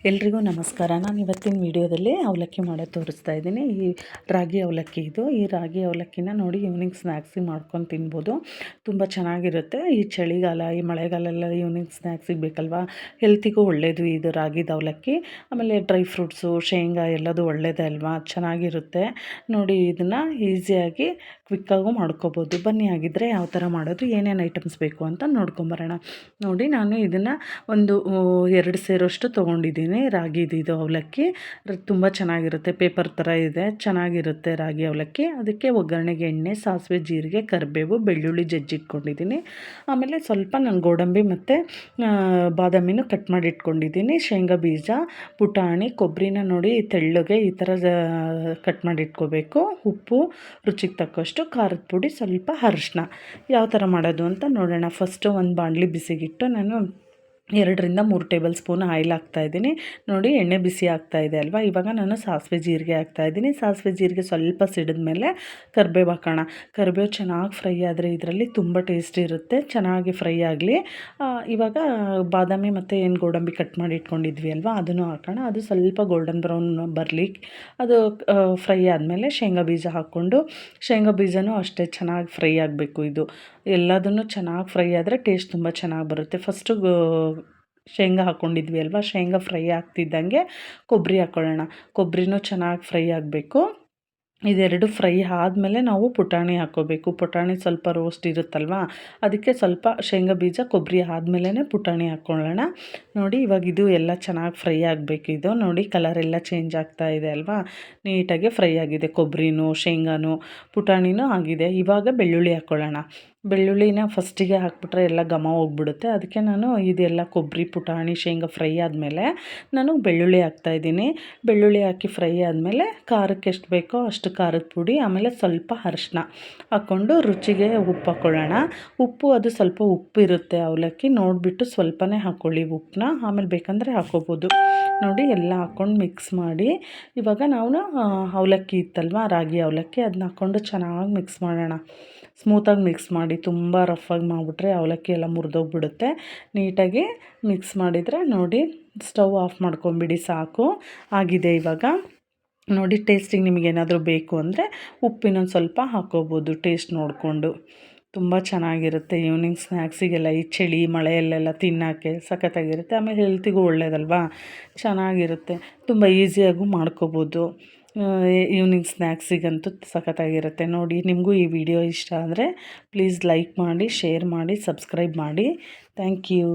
ಎಲ್ರಿಗೂ ನಮಸ್ಕಾರ. ನಾನು ಇವತ್ತಿನ ವಿಡಿಯೋದಲ್ಲಿ ಅವಲಕ್ಕಿ ಮಾಡೋದು ತೋರಿಸ್ತಾ ಇದ್ದೀನಿ. ಈ ರಾಗಿ ಅವಲಕ್ಕಿ ಇದು. ಈ ರಾಗಿ ಅವಲಕ್ಕಿನ ನೋಡಿ ಈವ್ನಿಂಗ್ ಸ್ನ್ಯಾಕ್ಸಿಗೆ ಮಾಡ್ಕೊಂಡು ತಿನ್ಬೋದು. ತುಂಬ ಚೆನ್ನಾಗಿರುತ್ತೆ. ಈ ಚಳಿಗಾಲ, ಈ ಮಳೆಗಾಲೆಲ್ಲ ಈವ್ನಿಂಗ್ ಸ್ನ್ಯಾಕ್ಸಿಗೆ ಬೇಕಲ್ವಾ, ಹೆಲ್ತಿಗೂ ಒಳ್ಳೆಯದು ಇದು ರಾಗಿದ ಅವಲಕ್ಕಿ. ಆಮೇಲೆ ಡ್ರೈ ಫ್ರೂಟ್ಸು, ಶೇಂಗಾ ಎಲ್ಲದೂ ಒಳ್ಳೆಯದೇ ಅಲ್ವಾ, ಚೆನ್ನಾಗಿರುತ್ತೆ. ನೋಡಿ ಇದನ್ನು ಈಸಿಯಾಗಿ ಕ್ವಿಕ್ಕಾಗೂ ಮಾಡ್ಕೋಬೋದು. ಬನ್ನಿ ಆಗಿದ್ದರೆ ಯಾವ ಥರ ಮಾಡೋದು, ಏನೇನು ಐಟಮ್ಸ್ ಬೇಕು ಅಂತ ನೋಡ್ಕೊಂಬರೋಣ. ನೋಡಿ ನಾನು ಇದನ್ನು ಒಂದು 2 ಸೇರೋಷ್ಟು ತೊಗೊಂಡಿದ್ದೀನಿ. ರಾಗಿದು ಇದು ಅವಲಕ್ಕಿ ತುಂಬ ಚೆನ್ನಾಗಿರುತ್ತೆ. ಪೇಪರ್ ಥರ ಇದೆ, ಚೆನ್ನಾಗಿರುತ್ತೆ ರಾಗಿ ಅವಲಕ್ಕಿ. ಅದಕ್ಕೆ ಒಗ್ಗರಣೆಗೆ ಎಣ್ಣೆ, ಸಾಸಿವೆ, ಜೀರಿಗೆ, ಕರಿಬೇವು, ಬೆಳ್ಳುಳ್ಳಿ ಜಜ್ಜಿಟ್ಕೊಂಡಿದ್ದೀನಿ. ಆಮೇಲೆ ಸ್ವಲ್ಪ ನಾನು ಗೋಡಂಬಿ ಮತ್ತು ಬಾದಾಮಿನೂ ಕಟ್ ಮಾಡಿ ಇಟ್ಕೊಂಡಿದ್ದೀನಿ. ಶೇಂಗಾ ಬೀಜ, ಪುಟಾಣಿ, ಕೊಬ್ಬರಿನ ನೋಡಿ ತೆಳ್ಳಗೆ ಈ ಥರ ಕಟ್ ಮಾಡಿ ಇಟ್ಕೋಬೇಕು. ಉಪ್ಪು, ರುಚಿಗೆ ತಕ್ಕಷ್ಟು, ಖಾರದ ಪುಡಿ, ಸ್ವಲ್ಪ ಅರಿಶಿನ. ಯಾವ ಥರ ಮಾಡೋದು ಅಂತ ನೋಡೋಣ. ಫಸ್ಟು ಒಂದು ಬಾಣಲಿ ಬಿಸಿಗಿಟ್ಟು ನಾನು 2-3 ಟೇಬಲ್ ಸ್ಪೂನ್ ಆಯಿಲ್ ಹಾಕ್ತಾಯಿದ್ದೀನಿ. ನೋಡಿ ಎಣ್ಣೆ ಬಿಸಿ ಆಗ್ತಾಯಿದೆ ಅಲ್ವಾ. ಇವಾಗ ನಾನು ಸಾಸಿವೆ ಜೀರಿಗೆ ಹಾಕ್ತಾಯಿದ್ದೀನಿ. ಸಾಸಿವೆ ಜೀರಿಗೆ ಸ್ವಲ್ಪ ಸಿಡಿದ ಮೇಲೆ ಕರಿಬೇವು ಹಾಕೋಣ. ಕರಿಬೇವು ಚೆನ್ನಾಗಿ ಫ್ರೈ ಆದರೆ ಇದರಲ್ಲಿ ತುಂಬ ಟೇಸ್ಟ್ ಇರುತ್ತೆ. ಚೆನ್ನಾಗಿ ಫ್ರೈ ಆಗಲಿ. ಇವಾಗ ಬಾದಾಮಿ ಮತ್ತು ಏನು ಗೋಡಂಬಿ ಕಟ್ ಮಾಡಿ ಇಟ್ಕೊಂಡಿದ್ವಿ ಅಲ್ವಾ, ಅದನ್ನು ಹಾಕೋಣ. ಅದು ಸ್ವಲ್ಪ ಗೋಲ್ಡನ್ ಬ್ರೌನ್ ಬರಲಿ. ಅದು ಫ್ರೈ ಆದಮೇಲೆ ಶೇಂಗಾ ಬೀಜ ಹಾಕ್ಕೊಂಡು, ಶೇಂಗಾ ಬೀಜನೂ ಅಷ್ಟೇ ಚೆನ್ನಾಗಿ ಫ್ರೈ ಆಗಬೇಕು. ಇದು ಎಲ್ಲದನ್ನು ಚೆನ್ನಾಗಿ ಫ್ರೈ ಆದರೆ ಟೇಸ್ಟ್ ತುಂಬ ಚೆನ್ನಾಗಿ ಬರುತ್ತೆ. ಫಸ್ಟು ಶೇಂಗಾ ಹಾಕ್ಕೊಂಡಿದ್ವಿ ಅಲ್ವಾ, ಶೇಂಗಾ ಫ್ರೈ ಆಗ್ತಿದ್ದಂಗೆ ಕೊಬ್ಬರಿ ಹಾಕ್ಕೊಳ್ಳೋಣ. ಕೊಬ್ಬರಿನೂ ಚೆನ್ನಾಗಿ ಫ್ರೈ ಆಗಬೇಕು. ಇದೆರಡು ಫ್ರೈ ಆದಮೇಲೆ ನಾವು ಪುಟಾಣಿ ಹಾಕ್ಕೋಬೇಕು. ಪುಟಾಣಿ ಸ್ವಲ್ಪ ರೋಸ್ಟ್ ಇರುತ್ತಲ್ವ, ಅದಕ್ಕೆ ಸ್ವಲ್ಪ ಶೇಂಗಾ ಬೀಜ, ಕೊಬ್ಬರಿ ಆದಮೇಲೆ ಪುಟಾಣಿ ಹಾಕ್ಕೊಳ್ಳೋಣ. ನೋಡಿ ಇವಾಗ ಇದು ಎಲ್ಲ ಚೆನ್ನಾಗಿ ಫ್ರೈ ಆಗಬೇಕು. ಇದು ನೋಡಿ ಕಲರೆಲ್ಲ ಚೇಂಜ್ ಆಗ್ತಾ ಇದೆ ಅಲ್ವಾ, ನೀಟಾಗಿ ಫ್ರೈ ಆಗಿದೆ. ಕೊಬ್ಬರಿನೂ, ಶೇಂಗಾನು, ಪುಟಾಣಿನೂ ಆಗಿದೆ. ಇವಾಗ ಬೆಳ್ಳುಳ್ಳಿ ಹಾಕ್ಕೊಳ್ಳೋಣ. ಬೆಳ್ಳುಳ್ಳಿನ ಫಸ್ಟಿಗೆ ಹಾಕ್ಬಿಟ್ರೆ ಎಲ್ಲ ಘಮ ಹೋಗ್ಬಿಡುತ್ತೆ. ಅದಕ್ಕೆ ನಾನು ಇದೆಲ್ಲ ಕೊಬ್ಬರಿ, ಪುಟಾಣಿ, ಶೇಂಗಾ ಫ್ರೈ ಆದಮೇಲೆ ನಾನು ಬೆಳ್ಳುಳ್ಳಿ ಹಾಕ್ತಾಯಿದ್ದೀನಿ. ಬೆಳ್ಳುಳ್ಳಿ ಹಾಕಿ ಫ್ರೈ ಆದಮೇಲೆ ಖಾರಕ್ಕೆ ಎಷ್ಟು ಬೇಕೋ ಅಷ್ಟು ಖಾರದ ಪುಡಿ, ಆಮೇಲೆ ಸ್ವಲ್ಪ ಅರಿಶಿನ ಹಾಕ್ಕೊಂಡು ರುಚಿಗೆ ಉಪ್ಪು ಹಾಕ್ಕೊಳ್ಳೋಣ. ಉಪ್ಪು ಅದು ಸ್ವಲ್ಪ ಉಪ್ಪಿರುತ್ತೆ ಅವಲಕ್ಕಿ, ನೋಡಿಬಿಟ್ಟು ಸ್ವಲ್ಪನೇ ಹಾಕ್ಕೊಳ್ಳಿ ಉಪ್ಪನ್ನ. ಆಮೇಲೆ ಬೇಕಂದರೆ ಹಾಕ್ಕೋಬೋದು. ನೋಡಿ ಎಲ್ಲ ಹಾಕ್ಕೊಂಡು ಮಿಕ್ಸ್ ಮಾಡಿ, ಇವಾಗ ನಾವು ಅವಲಕ್ಕಿ ಇತ್ತಲ್ವ, ರಾಗಿ ಅವಲಕ್ಕಿ, ಅದನ್ನ ಹಾಕ್ಕೊಂಡು ಚೆನ್ನಾಗಿ ಮಿಕ್ಸ್ ಮಾಡೋಣ. ಸ್ಮೂತಾಗಿ ಮಿಕ್ಸ್ ಮಾಡಿ, ತುಂಬ ರಫಾಗಿ ಮಾಡಿಬಿಟ್ರೆ ಅವಲಕ್ಕಿ ಎಲ್ಲ ಮುರಿದೋಗ್ಬಿಡುತ್ತೆ. ನೀಟಾಗಿ ಮಿಕ್ಸ್ ಮಾಡಿದರೆ ನೋಡಿ ಸ್ಟವ್ ಆಫ್ ಮಾಡ್ಕೊಂಬಿಡಿ, ಸಾಕು. ಆಗಿದೆ ಇವಾಗ. ನೋಡಿ ಟೇಸ್ಟಿಗೆ ನಿಮಗೇನಾದರೂ ಬೇಕು ಅಂದರೆ ಉಪ್ಪಿನೊಂದು ಸ್ವಲ್ಪ ಹಾಕ್ಕೋಬೋದು, ಟೇಸ್ಟ್ ನೋಡಿಕೊಂಡು. ತುಂಬ ಚೆನ್ನಾಗಿರುತ್ತೆ. ಈವ್ನಿಂಗ್ ಸ್ನ್ಯಾಕ್ಸಿಗೆಲ್ಲ ಈ ಚಳಿ ಮಳೆಯಲ್ಲೆಲ್ಲ ತಿನ್ನೋಕ್ಕೆ ಸಖತ್ತಾಗಿರುತ್ತೆ. ಆಮೇಲೆ ಹೆಲ್ತಿಗೂ ಒಳ್ಳೆಯದಲ್ವಾ, ಚೆನ್ನಾಗಿರುತ್ತೆ. ತುಂಬ ಈಸಿಯಾಗೂ ಮಾಡ್ಕೋಬೋದು. ಈವ್ನಿಂಗ್ ಸ್ನ್ಯಾಕ್ಸಿಗಂತೂ ಸಖತ್ತಾಗಿರುತ್ತೆ. ನೋಡಿ ನಿಮಗೂ ಈ ವಿಡಿಯೋ ಇಷ್ಟ ಅಂದರೆ ಪ್ಲೀಸ್ ಲೈಕ್ ಮಾಡಿ, ಶೇರ್ ಮಾಡಿ, ಸಬ್ಸ್ಕ್ರೈಬ್ ಮಾಡಿ. Thank you.